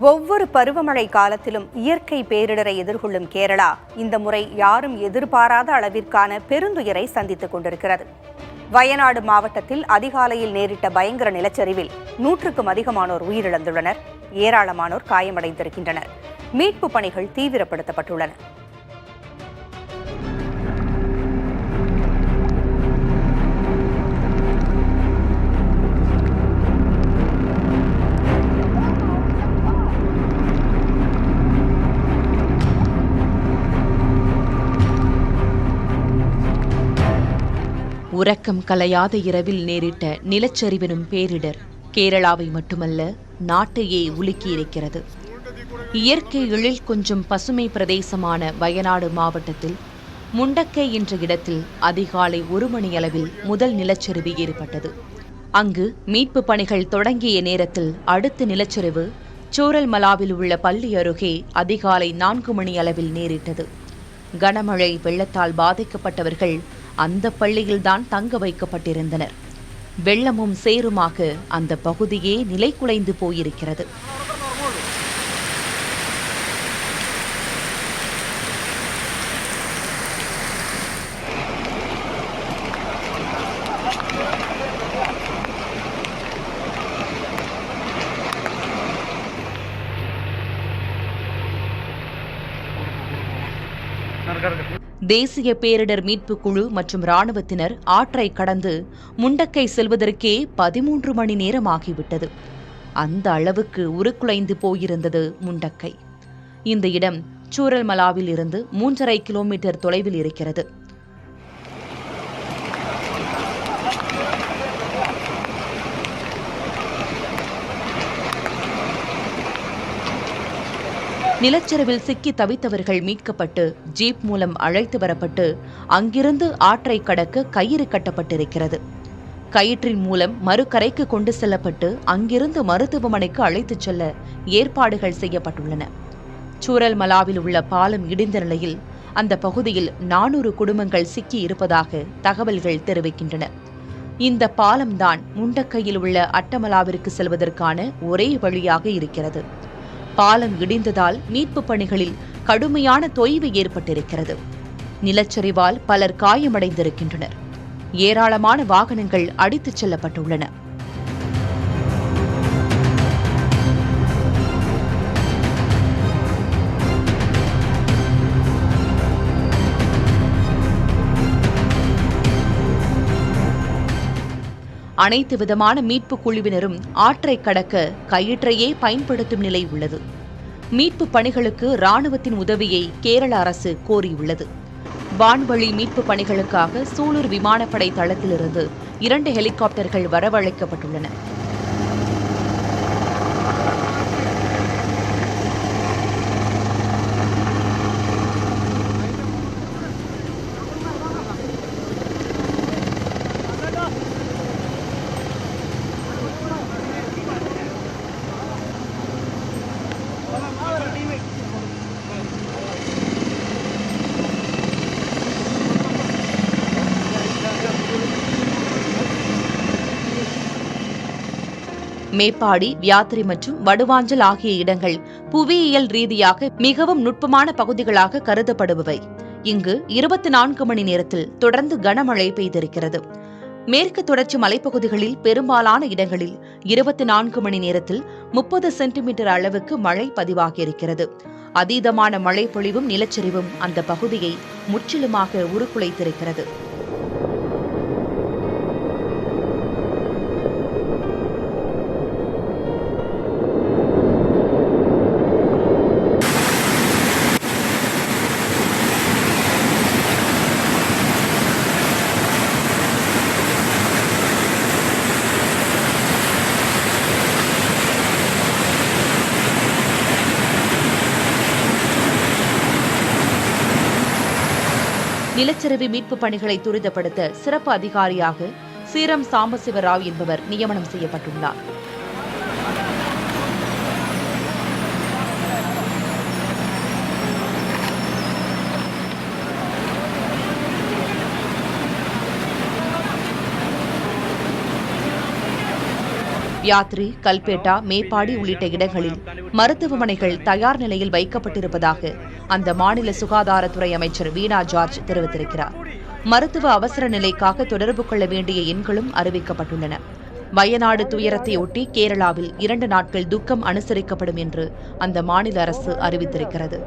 ஒவ்வொரு பருவமழை காலத்திலும் இயற்கை பேரிடரை எதிர்கொள்ளும் கேரளா இந்த முறை யாரும் எதிர்பாராத அளவிற்கான பெருந்துயரை சந்தித்துக் கொண்டிருக்கிறது. வயநாடு மாவட்டத்தில் அதிகாலையில் நேரிட்ட பயங்கர நிலச்சரிவில் 100க்கும் அதிகமானோர் உயிரிழந்துள்ளனர். ஏராளமானோர் காயமடைந்திருக்கின்றனர். மீட்பு பணிகள் தீவிரப்படுத்தப்பட்டுள்ளன. உறக்கம் கலையாத இரவில் நேரிட்ட நிலச்சரிவினும் பேரிடர் கேரளாவை மட்டுமல்ல, நாட்டையே உலுக்கியிருக்கிறது. இயற்கை எழில் கொஞ்சம் பசுமை பிரதேசமான வயநாடு மாவட்டத்தில் முண்டக்கை என்ற இடத்தில் அதிகாலை 1 மணியளவில் முதல் நிலச்சரிவு ஏற்பட்டது. அங்கு மீட்பு பணிகள் தொடங்கிய நேரத்தில் அடுத்த நிலச்சரிவு சூரல்மலாவில் உள்ள பள்ளி அருகே அதிகாலை 4 மணியளவில் நேரிட்டது. கனமழை வெள்ளத்தால் பாதிக்கப்பட்டவர்கள் அந்த பள்ளியில்தான் தங்க வைக்கப்பட்டிருந்தனர். வெள்ளமும் சேருமாக அந்த பகுதியே நிலைகுலைந்து போயிருக்கிறது. தேசிய பேரிடர் மீட்பு குழு மற்றும் இராணுவத்தினர் ஆற்றை கடந்து முண்டக்கை செல்வதற்கே 13 மணி நேரம் ஆகிவிட்டது. அந்த அளவுக்கு உருக்குலைந்து போயிருந்தது முண்டக்கை. இந்த இடம் சூரல்மலாவில் இருந்து 3.5 கிலோமீட்டர் தொலைவில் இருக்கிறது. நிலச்சரிவில் சிக்கி தவித்தவர்கள் மீட்கப்பட்டு ஜீப் மூலம் அழைத்து வரப்பட்டு அங்கிருந்து ஆற்றை கடக்க கயிறு கட்டப்பட்டிருக்கிறது. கயிற்றின் மூலம் மறுகரைக்கு கொண்டு செல்லப்பட்டு அங்கிருந்து மருத்துவமனைக்கு அழைத்துச் செல்ல ஏற்பாடுகள் செய்யப்பட்டுள்ளன. சூரல்மலாவில் உள்ள பாலம் இடிந்த நிலையில் அந்த பகுதியில் 400 குடும்பங்கள் சிக்கி இருப்பதாக தகவல்கள் தெரிவிக்கின்றன. இந்த பாலம்தான் முண்டக்கையில் உள்ள அட்டமலாவிற்கு செல்வதற்கான ஒரே வழியாக இருக்கிறது. பாலம் இடிந்ததால் மீட்பு பணிகளில் கடுமையான தொய்வு ஏற்பட்டிருக்கிறது. நிலச்சரிவால் பலர் காயமடைந்திருக்கின்றனர். ஏராளமான வாகனங்கள் அடித்துச் செல்லப்பட்டுள்ளன. அனைத்து விதமான மீட்பு குழுவினரும் ஆற்றை கடக்க கயிற்றையே பயன்படுத்தும் நிலை உள்ளது. மீட்பு பணிகளுக்கு இராணுவத்தின் உதவியை கேரள அரசு கோரியுள்ளது. வான்வழி மீட்பு பணிகளுக்காக சூலூர் விமானப்படை தளத்திலிருந்து 2 ஹெலிகாப்டர்கள் வரவழைக்கப்பட்டுள்ளன. மேப்பாடி, வியாத்திரி மற்றும் வடுவாஞ்சல் ஆகிய இடங்கள் புவியியல் ரீதியாக மிகவும் நுட்பமான பகுதிகளாக கருதப்படுபவை. இங்கு 24 மணி நேரத்தில் தொடர்ந்து கனமழை பெய்திருக்கிறது. மேற்கு தொடர்ச்சி மலைப்பகுதிகளில் பெரும்பாலான இடங்களில் 24 மணி நேரத்தில் 30 சென்டிமீட்டர் அளவுக்கு மழை பதிவாகியிருக்கிறது. அதீதமான மழை பொழிவும் நிலச்சரிவும் அந்த பகுதியை முற்றிலுமாக உருக்குலைத்திருக்கிறது. நிலச்சரிவு மீட்பு பணிகளை துரிதப்படுத்த சிறப்பு அதிகாரியாக சீரம் சாம்பசிவராவ் என்பவர் நியமனம் செய்யப்பட்டுள்ளார். யாத்ரி, கல்பேட்டா, மேப்பாடி உள்ளிட்ட இடங்களில் மருத்துவமனைகள் தயார் நிலையில் வைக்கப்பட்டிருப்பதாக அந்த மாநில சுகாதாரத்துறை அமைச்சர் வீணா ஜார்ஜ் தெரிவித்திருக்கிறார். மருத்துவ அவசர நிலைக்காக தொடர்பு கொள்ள வேண்டிய எண்களும் அறிவிக்கப்பட்டுள்ளன. வயநாடு துயரத்தை ஒட்டி கேரளாவில் 2 நாட்கள் துக்கம் அனுசரிக்கப்படும் என்று அந்த மாநில அரசு அறிவித்திருக்கிறது.